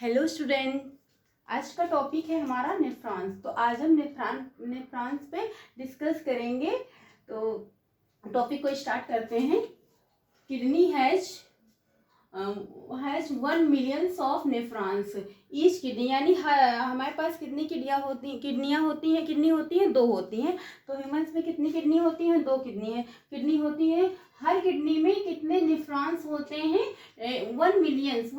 Hello student. आज का topic है हमारा नेफ्रॉन्स। तो आज हम नेफ्रॉन्स पे डिस्कस करेंगे। तो टॉपिक को स्टार्ट करते हैं। Kidney has 1 millions of nephrons. Each kidney यानी हमारे पास कितनी किडनियाँ होती हैं? किडनी होती हैं, 2 होती हैं। तो ह्यूमंस में कितनी किडनी होती हैं? 2 किडनी होती है। हर किडनी में कितने नेफ्रॉन्स होते हैं? 1 मिलियंस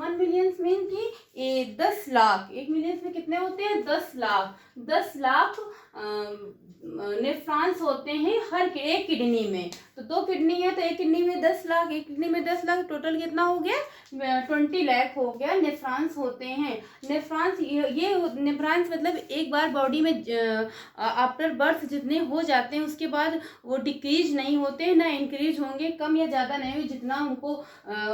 मीन कि 10 लाख। 1 मिलियंस में कितने होते हैं? 10 लाख नेफ्रॉन्स होते हैं हर एक किडनी में। तो 2 किडनी है तो एक किडनी में 10 लाख, एक किडनी में 10 लाख, टोटल कितना हो गया? 20 लाख हो गया नेफ्रॉन्स होते हैं। नेफ्रॉन्स ये नेफ्रॉन्स मतलब एक बार बॉडी में आफ्टर बर्थ जितने हो जाते हैं उसके बाद वो डिक्रीज नहीं होते हैं, ना इंक्रीज होंगे, कम या ज़्यादा नहीं हो। जितना उनको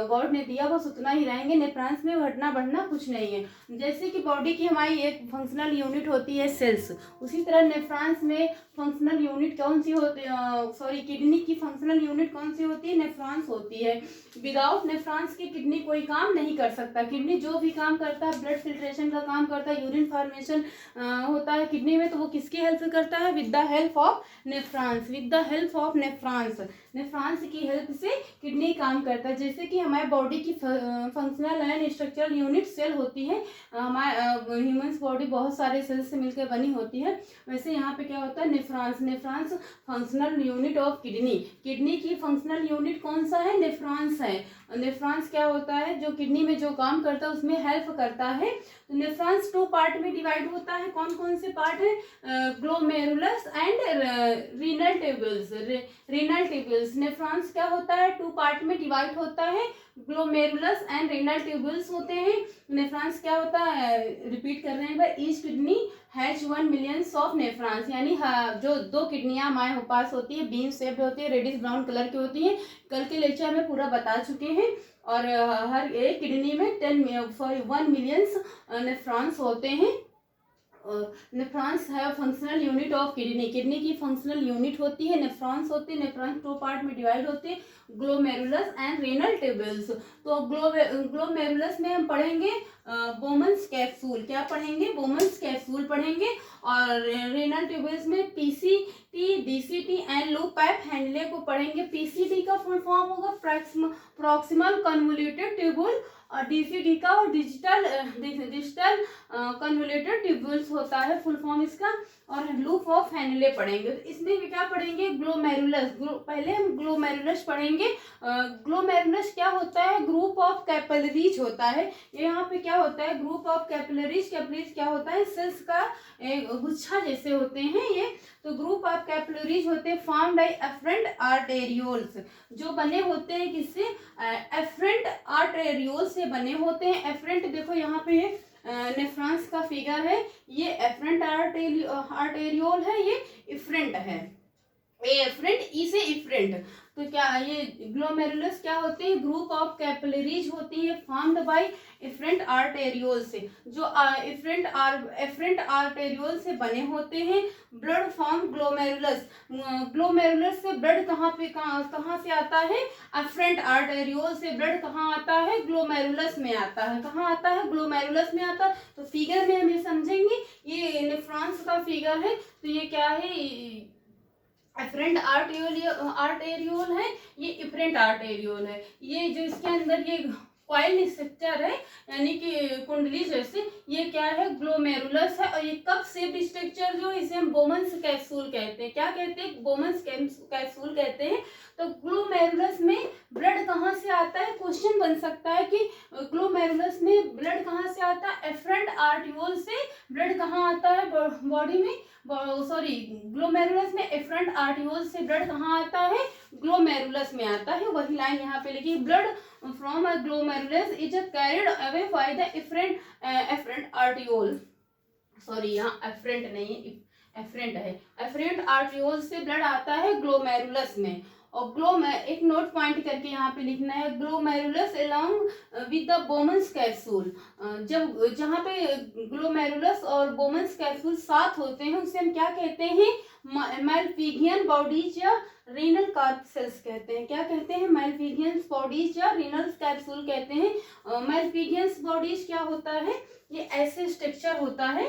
गॉड ने दिया बस उतना ही रहेंगे। नेफ्रॉन्स में घटना बढ़ना कुछ नहीं है। जैसे कि बॉडी की हमारी एक फंक्शनल यूनिट होती है सेल्स, उसी तरह नेफ्रॉन्स में फंक्शनल यूनिट कौन सी होती है? किडनी की फंक्शनल यूनिट कौन सी होती है? नेफ्रॉन्स होती है। विदाउट नेफ्रॉन्स की किडनी कोई काम नहीं कर सकता। किडनी जो भी काम करता है, ब्लड फिल्ट्रेशन का काम करता है, यूरिन फॉर्मेशन होता है किडनी में, तो वो किसकी हेल्प से करता है? With the help of nephrons. With the help of nephrons, nephrons की हेल्प से किडनी काम करता है। जैसे कि हमारे बॉडी की functional and structural unit cell होती है। हमारे ह्यूमंस बॉडी बहुत सारे सेल से मिलकर बनी होती है। वैसे यहाँ पे क्या होता है? Nephrons functional unit of kidney. Kidney की फंक्शनल यूनिट कौन सा है? नेफ्रॉन्स है। नेफ्रॉन्स क्या होता है? जो किडनी में जो काम करता है उसमें हेल्प करता है। तो नेफ्रॉन्स 2 पार्ट में डिवाइड होता है। कौन कौन से पार्ट है? Glomerulus and renal tubules. Nephrons क्या होता है? 2 पार्ट में डिवाइड होता है। ग्लोमेरुलस एंड रीनल ट्यूब्यूल्स होते हैं। नेफ्रॉन्स क्या होता है? रिपीट कर रहे हैं भाई। Each kidney has 1 millions of nephrons, यानी जो 2 किडनियां हमारे पास होती है, बीन शेप्ड होती है, रेडिश ब्राउन कलर की होती है। कल के लेक्चर में पूरा बता चुके हैं। और हर एक किडनी में 1 मिलियंस नेफ्रॉन्स होते हैं। नेफ्रॉन्स है functional unit of kidney. Kidney की फंक्शनल यूनिट होती है, नेफ्रॉन्स होती है। नेफ्रॉन्स 2 पार्ट में डिवाइड होते हैं, ग्लोमेरुलस एंड रेनल ट्यूब्यूल्स। तो ग्लोमेरुलस में हम पढ़ेंगे बोमन्स कैप्सूल। क्या पढ़ेंगे? बोमन्स कैप्सूल पढ़ेंगे। और रेनल ट्यूब्यूल्स में PCT, DCT and loop pipe handle को पढ़ेंगे। पीसीटी का फुल फॉर्म होगा प्रॉक्सिमल कन्वोल्यूटेड ट्यूब्यूल, और डीसीटी का और डिजिटल कन्वोल्यूटेड ट्यूब्यूल्स होता है फुल फॉर्म इसका। और लूप ऑफ हैंडले पढ़ेंगे। तो इसमें भी क्या पढ़ेंगे? ग्लोमेरुलस। पहले हम ग्लोमेरुलस पढ़ेंगे। ग्लोमेरुलस क्या होता है? ग्रुप ऑफ कैपिलरीज होता है। यहाँ पे क्या होता है? Group of capillaries. कैपिलरीज क्या होता है? सेल्स का एक गुच्छा जैसे होते हैं ये। तो ग्रुप ऑफ कैपिलरीज होते हैं फॉर्म बाय एफरेंट आर्टेरियोल्स, जो बने होते हैं किससे? एफरेंट आर्टेरियोल से बने होते हैं। एफरेंट देखो यहाँ पे नेफ्रॉन्स का फिगर है। ये एफरेंट आर्टेरियोल है, ये इफरेंट है। एफरेंट, ई से इफरेंट। तो क्या ये ग्लोमेरुलस क्या होते हैं? ग्रुप ऑफ कैपिलरीज होती है फॉर्म्ड बाय इफरेंट आर्टेरियोल से, जो इफरेंट आर्टेरियोल से बने होते हैं। Blood form glomerulus. ग्लोमेरुलस से ब्लड कहाँ से आता है? एफरेंट आर्टेरियोल से ब्लड कहाँ आता है? ग्लोमेरुलस में आता है। कहाँ आता है? ग्लोमेरुलस में आता है। तो फिगर में हम ये समझेंगे, ये नेफ्रॉन्स का फिगर है। तो ये क्या है? एफरेंट आर्टेरियोल है, ये इफरेंट आर्टेरियोल है। ये जो इसके अंदर ये कॉइल स्ट्रक्चर है, यानी कि कुंडली जैसे, ये क्या है? ग्लोमेरुलस है। और ये कप शेप्ड स्ट्रक्चर जो इसे हम बोमन्स कैप्सूल कहते हैं। क्या कहते हैं? बोमन्स कैप्सूल कहते हैं। तो ग्लोमेरुलस में ब्लड कहाँ से आता है? क्वेश्चन बन सकता है कि ग्लोमेरुलस में ब्लड कहाँ से आता है? एफरेंट आर्टियोल से ब्लड कहाँ आता है बॉडी में? ग्लोमेरुलस में एफरेंट आर्टियोल से ब्लड कहाँ आता है? ग्लोमेरुलस में आता है। वही लाइन यहाँ पे लिखी, blood from a glomerulus is carried away by the efferent arteriole. यहाँ एफरेंट नहीं है, एफरेंट है। एफरेंट आर्टियोल से ब्लड आता है ग्लोमेरुलस में। और एक नोट पॉइंट करके यहाँ पे लिखना है, glomerulus along with the Bowman's capsule. जब जहाँ पे ग्लोमेरुलस और बोमन्स कैप्सूल साथ होते हैं उसे हम क्या कहते हैं, मैलपिघियन बॉडीज या रीनल कार्पसेल्स कहते हैं। क्या कहते हैं, मैलपिघियन बॉडीज या रीनल कैप्सूल कहते हैं। मैलपिघियन बॉडीज क्या होता है, ये ऐसे स्ट्रक्चर होता है,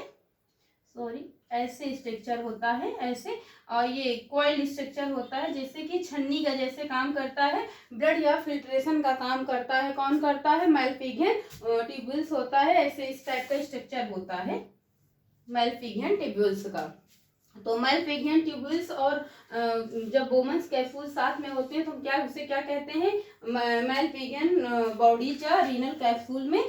ऐसे स्ट्रक्चर होता है ऐसे, और ये कॉइल स्ट्रक्चर होता है, जैसे कि छन्नी का जैसे काम करता है, ब्लड या फिल्ट्रेशन का काम करता है। कौन करता है, मैलपिघियन ट्यूब्यूल्स होता है, ऐसे इस टाइप का स्ट्रक्चर होता है मैलपिघियन ट्यूब्यूल्स का। तो मैलपिघियन ट्यूब्यूल्स और जब बोमन्स कैप्सूल साथ में होते हैं तो हम उसे क्या कहते हैं, मैलपिघियन बॉडीज या रीनल कैप्सूल में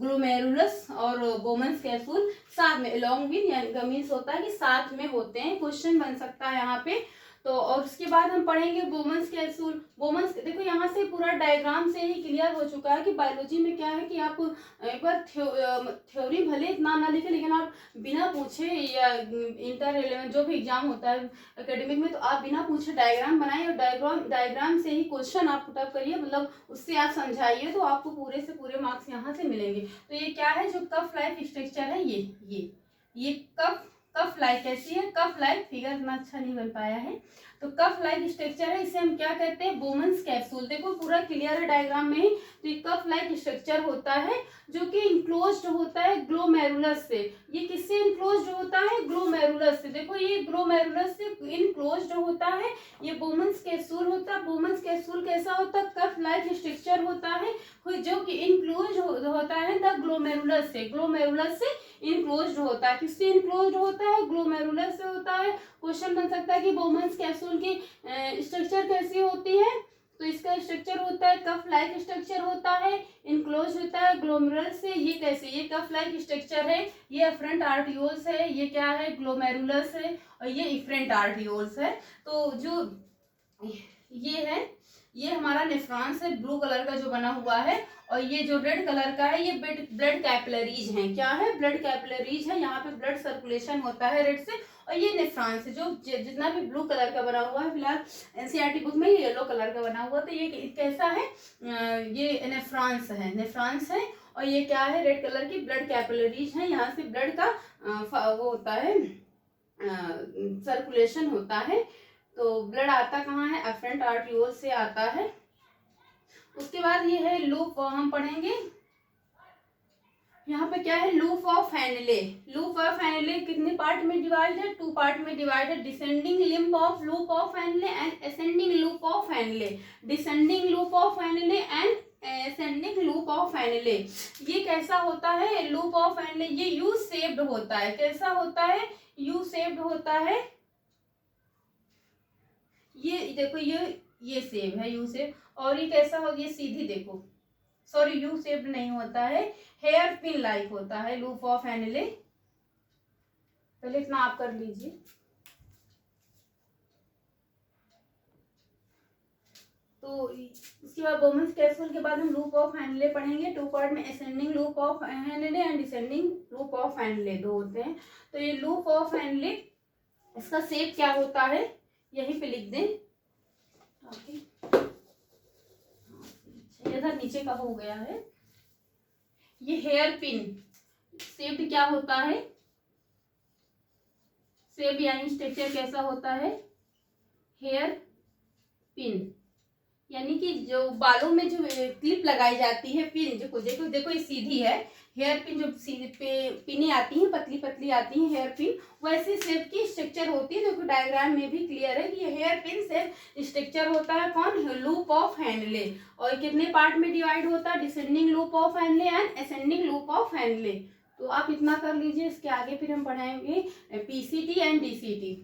ग्लोमेरुलस और बोमन्स कैप्सूल साथ में अलोंग विद, यानी का मीन्स होता है कि साथ में होते हैं। क्वेश्चन बन सकता है यहाँ पे। तो और उसके बाद हम पढ़ेंगे बोमन्स कैप्सूल। बोमन्स देखो यहाँ से पूरा डायग्राम से ही क्लियर हो चुका है कि बायोलॉजी में क्या है कि आप एक बार थ्योरी भले इतना ना लिखे, लेकिन आप बिना पूछे या इंटर 11 जो भी एग्जाम होता है एकेडमिक में, तो आप बिना पूछे डायग्राम बनाइए और डायग्राम से ही क्वेश्चन आप पुटअप करिए, मतलब उससे आप समझाइए, तो आपको पूरे से पूरे मार्क्स यहाँ से मिलेंगे। तो ये क्या है, जो कफ लाइक स्ट्रक्चर है, ये कफ लाइक कैसी है, कफ लाइक, फिगर इतना अच्छा नहीं बन पाया है, तो कफ लाइक स्ट्रक्चर है, इसे हम क्या कहते हैं, बोमन्स कैप्सूल। देखो पूरा क्लियर है डायग्राम में ही। तो ये कफ लाइक स्ट्रक्चर होता है जो कि इंक्लोज्ड होता है ग्लोमेरुलस से। ये किससे इंक्लोज्ड होता है, ग्लोमेरुलस से। देखो ये ग्लोमेरुलस से इंक्लोज्ड होता है, ये बोमन्स कैप्सूल होता है। बोमन्स कैप्सूल कैसा होता है, कफ लाइक स्ट्रक्चर होता है जो कि इंक्लोज होता है द ग्लोमेरुलस से। ग्लोमेरुलस से इंक्लोज्ड होता है, किससे इंक्लोज्ड होता है, ग्लोमेरुलस से होता है। क्वेश्चन बन सकता है कि बोमन्स कैप्सूल की स्ट्रक्चर कैसी होती है, तो इसका स्ट्रक्चर होता है कफ लाइक स्ट्रक्चर होता है, इंक्लोज होता है ग्लोमेरुलस से। ये कैसे, ये कफ लाइक स्ट्रक्चर है, ये एफरेंट आर्टियोल्स है, ये क्या है, ग्लोमेरुलस है, और ये इफरेंट आर्टियोल्स है। तो जो ये है, ये हमारा नेफ्रॉन्स है, ब्लू कलर का जो बना हुआ है, और ये जो रेड कलर का है ये ब्लड कैपिलरीज हैं। क्या है, ब्लड कैपिलरीज है, यहाँ पे ब्लड सर्कुलेशन होता है रेड से। और ये नेफ्रॉन्स है, जो जितना भी ब्लू कलर का बना हुआ है, फिलहाल एनसीईआरटी बुक में ये येलो कलर का बना हुआ, तो ये कैसा है, ये नेफ्रॉन्स है। और ये क्या है, रेड कलर की ब्लड कैपिलरीज है, यहाँ से ब्लड का वो होता है, सर्कुलेशन होता है। तो ब्लड आता कहाँ है, एफरेंट आर्टियोल से आता है। उसके बाद ये है लूप, हम पढ़ेंगे यहाँ पे क्या है, loop of Henle. Loop of Henle कितने पार्ट में डिवाइड है, 2 पार्ट में डिवाइड है। Descending limb of loop of Henle and ascending loop of Henle. Descending loop of Henle and ascending loop of Henle. ये कैसा होता है, लूप ऑफ हैनले, ये यू शेप्ड होता है। कैसा होता है, यू शेप्ड होता है। ये देखो ये शेप है, यू शेप। और ये कैसा होगा, ये सीधी, देखो सॉरी यू शेप्ड नहीं होता है, हेयर पिन लाइक होता है लूप ऑफ हैनले। पहले इतना आप कर लीजिए। तो इसके बाद बोमन्स कैप्सूल के बाद हम लूप ऑफ हैनले पढ़ेंगे। 2 पार्ट में, ascending loop of Henle and descending loop of Henle, 2 होते हैं। तो ये लूप ऑफ हैनले, इसका शेप क्या होता है, यहीं पे लिख दें। इधर नीचे का हो गया है। ये हेयर पिन शेप क्या होता है, शेप यानी स्ट्रक्चर कैसा होता है, हेयर पिन, यानी कि जो बालों में जो क्लिप लगाई जाती है, पिन, जो देखो ये सीधी है, हेयर पिन जो पिने आती हैं, पतली पतली आती हैं हेयर पिन, वैसे शेप की स्ट्रक्चर होती है। देखो डायग्राम में भी क्लियर है कि ये हेयर पिन शेप स्ट्रक्चर होता है, कौन, लूप ऑफ हैनले। और कितने पार्ट में डिवाइड होता है, descending loop of Henle and ascending loop of Henle. तो आप इतना कर लीजिए। इसके आगे फिर हम पढ़ाएंगे PCT and DCT.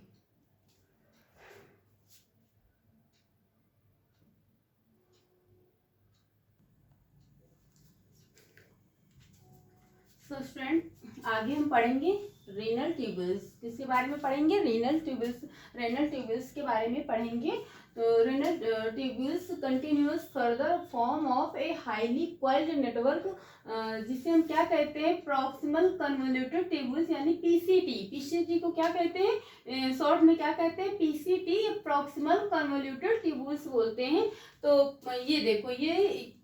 So student, आगे हम पढ़ेंगे रीनल ट्यूब्यूल्स। किसके बारे में पढ़ेंगे, रीनल ट्यूब्यूल्स के बारे में पढ़ेंगे। Renal tubules continuous further form of a highly coiled network, जिसे हम क्या कहते हैं, प्रॉक्सिमल कन्वोल्यूटेड ट्यूब्यूल्स यानी पीसीटी। पीसीटी को क्या कहते हैं, शॉर्ट में क्या कहते हैं, पीसीटी, प्रॉक्सिमल कन्वोल्यूटेड ट्यूब्यूल्स बोलते हैं। तो ये देखो, ये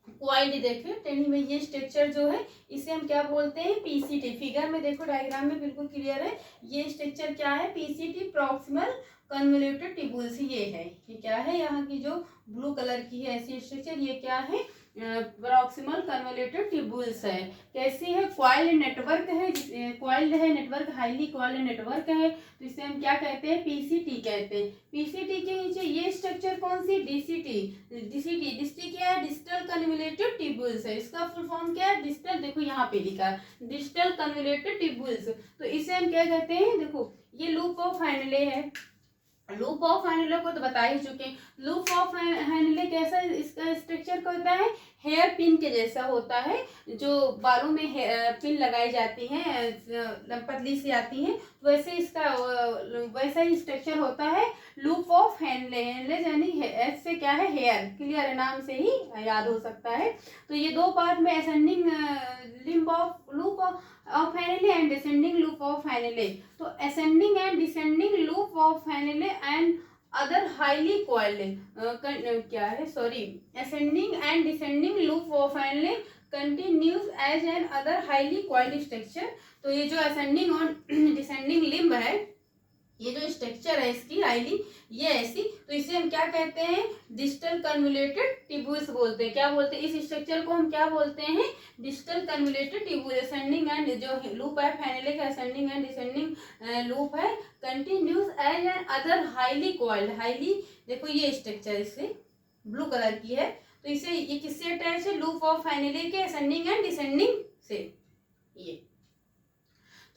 क्वाइल्ड देखिए टेनी में ये स्ट्रक्चर जो है इसे हम क्या बोलते हैं, पीसीटी। फिगर में देखो, डायग्राम में बिल्कुल क्लियर है, ये स्ट्रक्चर क्या है, पीसीटी, प्रॉक्सिमल कन्वोल्यूटेड ट्यूब्यूल्स। ये है, ये क्या है, यहाँ की जो ब्लू कलर की है ऐसी स्ट्रक्चर, ये क्या है, प्रॉक्सिमल कन्वोल्यूटेड ट्यूब्यूल्स है। कैसी है, क्वाइल्ड नेटवर्क है, क्वाइल्ड है नेटवर्क, हाईली क्वाइल्ड नेटवर्क है, तो इसे हम क्या कहते हैं, पीसीटी कहते हैं। पीसीटी के नीचे ये स्ट्रक्चर कौन सी, डीसीटी। डीसीटी क्या है, डिजिटल कन्वोल्यूटेड ट्यूब्यूल्स है। इसका फुल फॉर्म क्या है, डिजिटल, देखो यहाँ पे लिखा है डिजिटल कन्वोल्यूटेड ट्यूब्यूल्स। तो इसे हम क्या कहते हैं, देखो ये लूप ऑफ हैनले है। लूप ऑफ हैनले को तो बता ही चुके हैं। लूप ऑफ हैनले कैसा, इसका स्ट्रक्चर क्या होता है, हेयर पिन के जैसा होता है, जो बालों में पिन लगाई जाती है, पतली सी आती है, वैसे इसका वैसा ही स्ट्रक्चर होता है लूप ऑफ हैनले। हैनले यानी एच से क्या है, हेयर, क्लियर है, नाम से ही याद हो सकता है। तो ये दो पार्ट में, ascending limb of loop of Henle and descending loop of Henle. तो ascending and descending loop of Henle and other highly coiled, क्या है, sorry, ascending and descending loop of Henle continues as an other highly coiled structure. तो ये जो ascending और descending limb है, ये जो स्ट्रक्चर है इसकी हाईली, ये ऐसी, तो इसे हम क्या कहते हैं, डिजिटल कन्वोल्यूटेड ट्यूब्यूल्स बोलते हैं। क्या बोलते हैं, इस स्ट्रक्चर को हम क्या बोलते हैं, digital convoluted tubule. Ascending end, जो लूप है हैनले का असेंडिंग एंड डिसेंडिंग लूप है, continuous as an other highly coiled. Highly, देखो ये स्ट्रक्चर इससे ब्लू कलर की है, तो इसे, ये किससे अटैच है, लूप ऑफ हैनले के असेंडिंग एंड डिसेंडिंग से। ये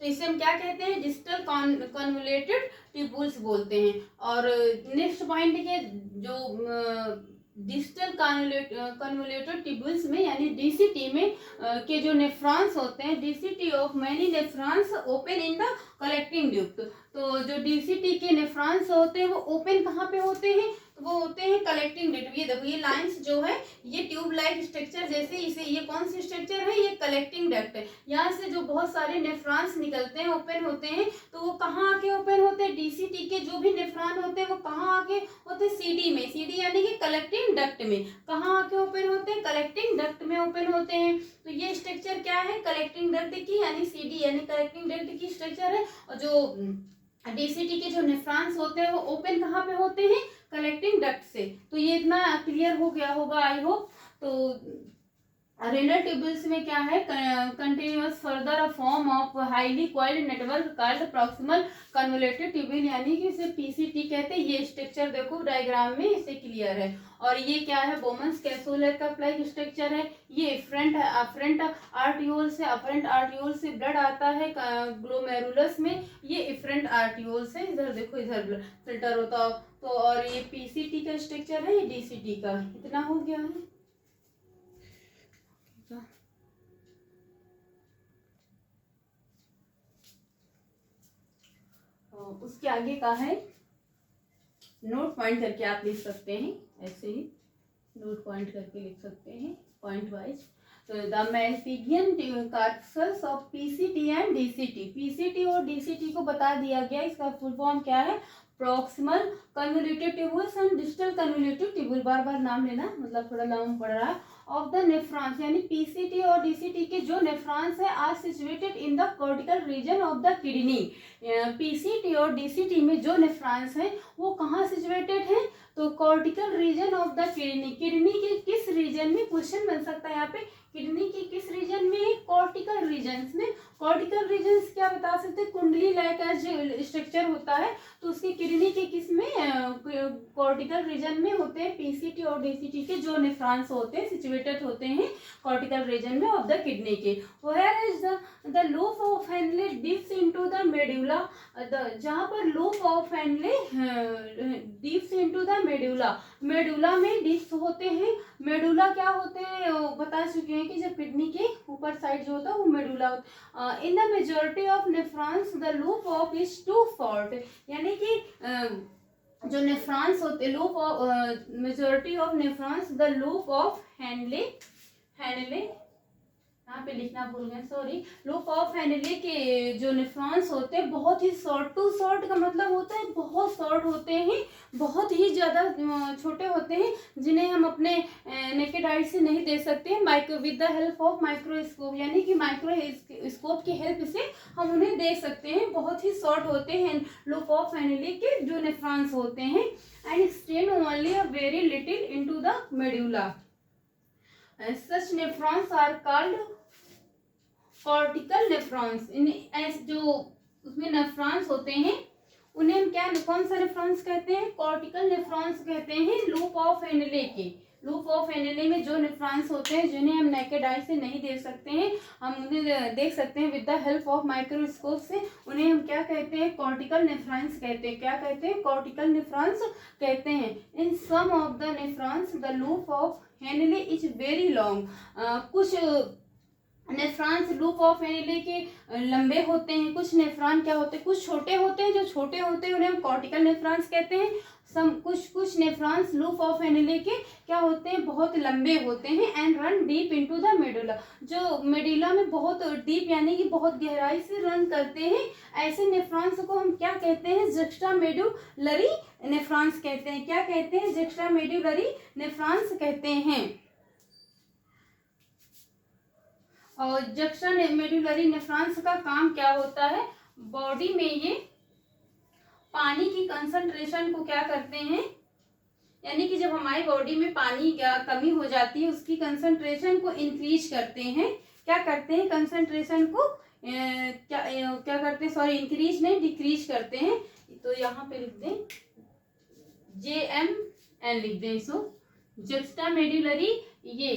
तो इसे हम क्या कहते हैं, डिजिटल कन्वोल्यूटेड ट्यूब्यूल्स बोलते हैं। और नेक्स्ट पॉइंट के जो डिजिटल कन्वोल्यूटेड ट्यूब्यूल्स में यानी डीसीटी में के जो नेफ्रॉन्स होते हैं, DCT of many nephrons open in the collecting duct. तो जो डीसीटी के नेफ्रॉन्स होते हैं वो ओपन कहाँ पे होते हैं, तो वो होते हैं कलेक्टिंग ड्यूक्ट। ये देखो, ये लाइंस जो है ये ट्यूब लाइक स्ट्रक्चर जैसे, इसे, ये कौन सी स्ट्रक्चर है, ये कलेक्टिंग डक्ट है। यहाँ से जो बहुत सारे नेफ्रॉन्स निकलते हैं, ओपन होते हैं, तो वो कहाँ आके ओपन होते हैं, डीसीटी के जो भी नेफ्रॉन होते हैं वो कहाँ आके होते हैं, सीडी में। सीडी यानी कि कलेक्टिंग डक्ट में। कहाँ आके ओपन होते हैं, कलेक्टिंग डक्ट में ओपन होते हैं। तो ये स्ट्रक्चर क्या है, कलेक्टिंग डक्ट की, यानी सीडी यानी कलेक्टिंग डक्ट की स्ट्रक्चर है। और जो डीसीटी के जो नेफ्रॉन्स होते हैं वो ओपन कहाँ पे होते हैं, कलेक्टिंग डक्ट से। तो ये इतना क्लियर हो गया होगा, आई होप। तो रेनल ट्यूब्यूल्स में क्या है, continuous further form of highly coiled network called proximal convoluted tubule, यानी कि इसे पीसीटी कहते हैं। ये स्ट्रक्चर देखो डायग्राम में, इसे क्लियर है। और ये क्या है, बोमन्स कैसोलर का प्लाइक स्ट्रक्चर है। ये फ्रंट आर्टियोल से, अफरेंट आर्टियोल से ब्लड आता है ग्लोमेरुलस में, ये इफरेंट आर्टियोल से, इधर देखो इधर फिल्टर होता। तो और ये पीसीटी का स्ट्रक्चर है, ये डीसीटी का। इतना हो गया है। उसके आगे का है, नोट पॉइंट करके आप लिख सकते हैं, ऐसे ही नोट पॉइंट करके लिख सकते हैं पॉइंट वाइज। तो the Malpighian corpus of PCT and DCT. PCT और डीसीटी को बता दिया गया, इसका फुल फॉर्म क्या है, proximal convoluted tubules and digital convoluted tubule. बार बार नाम लेना, मतलब थोड़ा लंबा पड़ रहा है। ऑफ द नेफ्रॉन्स, यानी पीसीटी और डीसीटी के जो नेफ्रॉन्स है are situated in the cortical region of the kidney. PCT और डीसीटी में जो नेफ्रॉन्स है वो कहाँ सिचुएटेड है, तो cortical region of the kidney. Kidney के किस रीजन में, क्वेश्चन बन सकता है यहाँ पे, किडनी के किस रीजन में, कॉर्टिकल रीजन्स में। कॉर्टिकल रीजन्स क्या बता सकते हैं, कुंडली लाइक जो स्ट्रक्चर होता है, तो उसके किडनी के किस में, कॉर्टिकल रीजन में होते हैं। पीसीटी और डीसीटी के जो नेफ्रॉन्स होते हैं सिचुएटेड होते हैं कॉर्टिकल रीजन में ऑफ द किडनी के। Where is the loop of Henle dips into the medulla, जहाँ पर loop of Henle dips into the medulla, medulla में डिप्स होते हैं। मेडुला क्या होते हैं बता चुके हैं कि जब किडनी के ऊपर साइड जो होता है वो मेडुला होता है। In the majority of nephrons the loop of is too short, यानी कि जो नेफ्रॉन्स होते, loop of majority of nephrons, the loop of Henle, Henle यहाँ पे लिखना भूल गए, सॉरी। लूप ऑफ हेनले के जो नेफ्रॉन्स होते हैं बहुत ही शॉर्ट, टू शॉर्ट का मतलब होता है बहुत शॉर्ट होते हैं, बहुत ही ज़्यादा छोटे होते हैं, जिन्हें हम अपने नेकेड आई से नहीं देख सकते हैं, micro with the help of microscope, यानी कि माइक्रोस्कोप की हेल्प से हम उन्हें देख सकते हैं। बहुत ही शॉर्ट होते हैं लूप ऑफ हेनले के जो नेफ्रॉन्स होते हैं, and extend only a very little into the medulla. Such nephrons are called cortical nephrons। इन जो उसमें नेफ्रॉन्स होते हैं उन्हें हम क्या, कौन सा नेफ्रॉन्स कहते हैं, कॉर्टिकल नेफ्रॉन्स कहते हैं। लूप ऑफ हेनले के, लूप ऑफ हेनले में जो नेफ्रॉन्स होते हैं जिन्हें हम नेकेड आई से नहीं देख सकते हैं, हम उन्हें देख सकते हैं with the help of microscope से, उन्हें हम क्या कहते हैं, कॉर्टिकल नेफ्रॉन्स कहते हैं। क्या कहते हैं, कॉर्टिकल नेफ्रॉन्स कहते हैं। In some of the nephrons the loop of Henle is very long. कुछ नेफ्रॉन्स लूप ऑफ हेनले के लंबे होते हैं, कुछ नेफ्रॉन क्या होते हैं, कुछ छोटे होते हैं, जो छोटे होते हैं उन्हें हम कॉर्टिकल नेफ्रॉन्स कहते हैं। कुछ नेफ्रॉन्स लूप ऑफ हेनले के क्या होते हैं, बहुत लंबे होते हैं, and run deep into the medulla, जो मेडुला में बहुत डीप यानी कि बहुत गहराई से रन करते हैं। ऐसे नेफ्रॉन्स को हम क्या कहते हैं, जुक्स्टामेडुलरी नेफ्रॉन्स कहते हैं। क्या कहते हैं, जुक्स्टामेडुलरी नेफ्रॉन्स कहते हैं। और जुक्स्टामेडुलरी नेफ्रॉन्स का काम क्या होता है, बॉडी में ये पानी की कंसंट्रेशन को क्या करते हैं, यानी कि जब हमारी बॉडी में पानी क्या कमी हो जाती है उसकी कंसंट्रेशन को इंक्रीज करते हैं। क्या करते हैं, कंसंट्रेशन को क्या करते हैं, सॉरी इंक्रीज नहीं डिक्रीज करते हैं। तो यहाँ पे लिख दें JMN लिख दें इसको, जुक्स्टामेडुलरी, ये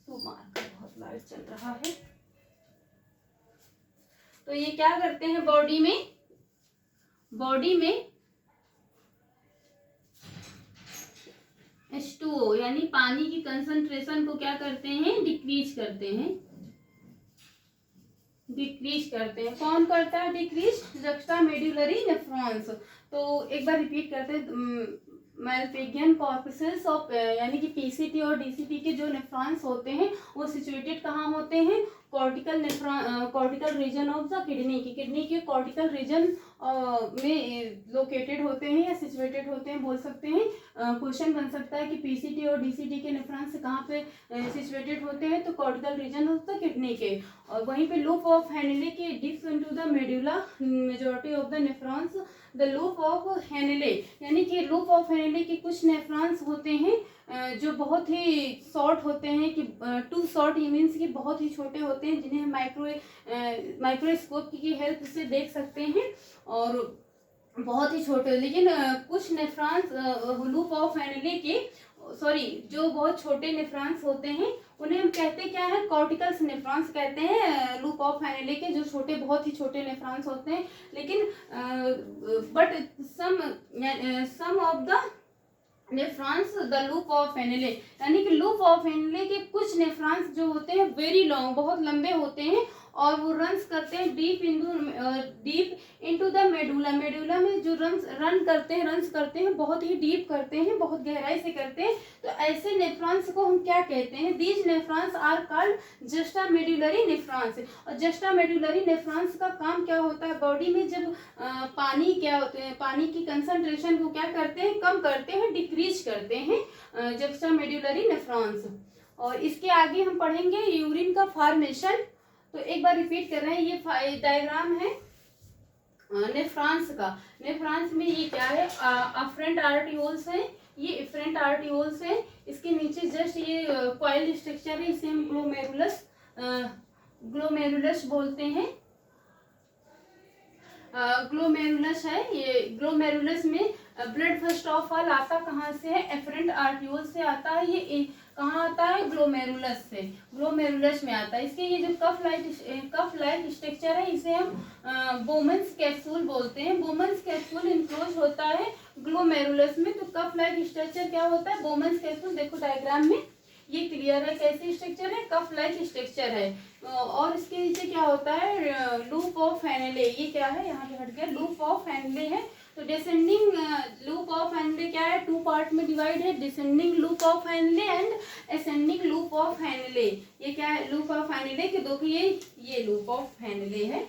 तो मार्कर बहुत लाइट चल रहा है। तो ये क्या करते हैं, बॉडी में H2O यानी पानी की कंसंट्रेशन को क्या करते हैं, डिक्रीज करते हैं। कौन करता है डिक्रीज, जुक्स्टामेडुलरी नेफ्रॉन्स। तो एक बार रिपीट करते हैं, मैल्पिजियन कॉर्पसेस ऑफ यानी कि पीसीटी और डीसीटी के जो नेफ्रॉन्स होते हैं वो सिचुएटेड कहाँ होते हैं, cortical region of the kidney के कॉर्टिकल रीजन में लोकेटेड होते हैं या सिचुएटेड होते हैं, बोल सकते हैं। क्वेश्चन बन सकता है कि पीसीटी और डीसीटी के नेफ्रॉन्स कहाँ पे सिचुएटेड होते हैं, तो cortical region of the kidney के। और वहीं पे लूप ऑफ हेनले के dips into the medulla, majority of the nephrons the loop of Henle, यानी कि लूप ऑफ हेनले के कुछ नेफ्रॉन्स होते हैं जो बहुत ही शॉर्ट होते हैं, कि टू शॉर्ट मीन्स कि बहुत ही छोटे होते हैं, जिन्हें हम माइक्रोस्कोप की हेल्प से देख सकते हैं, और बहुत ही छोटे। लेकिन कुछ नेफ्रॉन्स लूप ऑफ हेनले के, सॉरी जो बहुत छोटे नेफ्रॉन्स होते हैं उन्हें हम कहते क्या है, कॉर्टिकल नेफ्रॉन्स कहते हैं। लूप ऑफ हेनले के जो छोटे, बहुत ही छोटे नेफ्रॉन्स होते हैं, लेकिन but some of the nephrons the loop of Henle, यानी कि लूप ऑफ हेनले के कुछ नेफ्रॉन्स जो होते हैं वेरी लॉन्ग, बहुत लंबे होते हैं, और वो रन्स करते हैं डीप इनटू द मेडुला में जो रन्स करते हैं बहुत ही डीप करते हैं, बहुत गहराई से करते हैं। तो ऐसे नेफ्रॉन्स को हम क्या कहते हैं, these nephrons are called juxtamedullary nephrons. और जुक्स्टामेडुलरी नेफ्रॉन्स का काम क्या होता है, बॉडी में जब पानी की कंसंट्रेशन को क्या करते हैं, कम करते हैं, डिक्रीज करते हैं जुक्स्टामेडुलरी नेफ्रॉन्स। और इसके आगे हम पढ़ेंगे यूरिन का फॉर्मेशन। तो एक बार रिपीट कर रहे हैं, ये डायग्राम है नेफ्रॉन्स का। नेफ्रॉन्स में ये क्या है, अफरेंट आर्टियोल्स है, ये इफरेंट आर्टियोल्स है, इसके नीचे जस्ट ये कॉइल स्ट्रक्चर है, इसे हम ग्लोमेरुलस बोलते हैं। ग्लोमेरुलस है ये, ग्लोमेरुलस में ब्लड फर्स्ट ऑफ ऑल आता कहाँ से है, एफरेंट आर्टियोल से आता है। ये कहाँ आता है, ग्लोमेरुलस से, ग्लोमेरुलस में आता है। इसके ये जो कफ लाइक स्ट्रक्चर है इसे हम बोमन्स कैप्सूल बोलते हैं। बोमन्स कैप्सूल इनक्लोज होता है ग्लोमेरुलस में। तो कफ लाइक स्ट्रक्चर क्या होता है, बोमन्स कैप्सूल, देखो डायग्राम में ये क्लियर है कैसे स्ट्रक्चर है, कफ लाइक स्ट्रक्चर है। और इसके नीचे क्या होता है, लूप ऑफ हेनले, ये क्या है, यहाँ पे हट गया, लूप ऑफ हेनले है। तो डिसेंडिंग लूप ऑफ हेनले क्या है, टू पार्ट में डिवाइड है, descending loop of Henley and ascending loop of Henley. ये क्या है, लूप ऑफ हेनले के दो, ये लूप ऑफ हेनले है।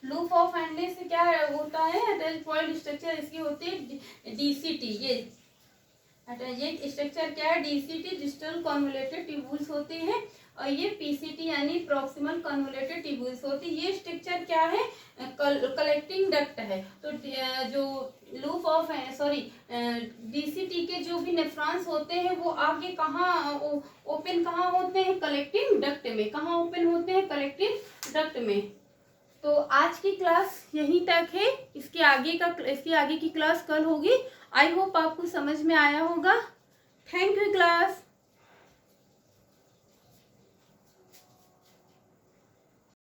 लूप ऑफ हेनले से क्या होता है, अटैच पॉइंट स्ट्रक्चर इसकी होती है डीसीटी। ये स्ट्रक्चर क्या है, डीसीटी डिस्टल कन्वोल्यूटेड ट्यूब्यूल्स होते हैं, और ये पीसीटी यानी प्रॉक्सिमल कन्वोल्यूटेड ट्यूब्यूल्स होती है। ये स्ट्रक्चर क्या है, कलेक्टिंग डक्ट है। तो जो लूप ऑफ डीसीटी के जो भी नेफ्रॉन्स होते हैं वो आगे कहाँ ओपन कहाँ होते हैं, कलेक्टिंग डक्ट में। कहाँ ओपन होते हैं, कलेक्टिंग डक्ट में। तो आज की क्लास यहीं तक है, इसके आगे की क्लास कल होगी। आई होप आपको समझ में आया होगा। Thank you class.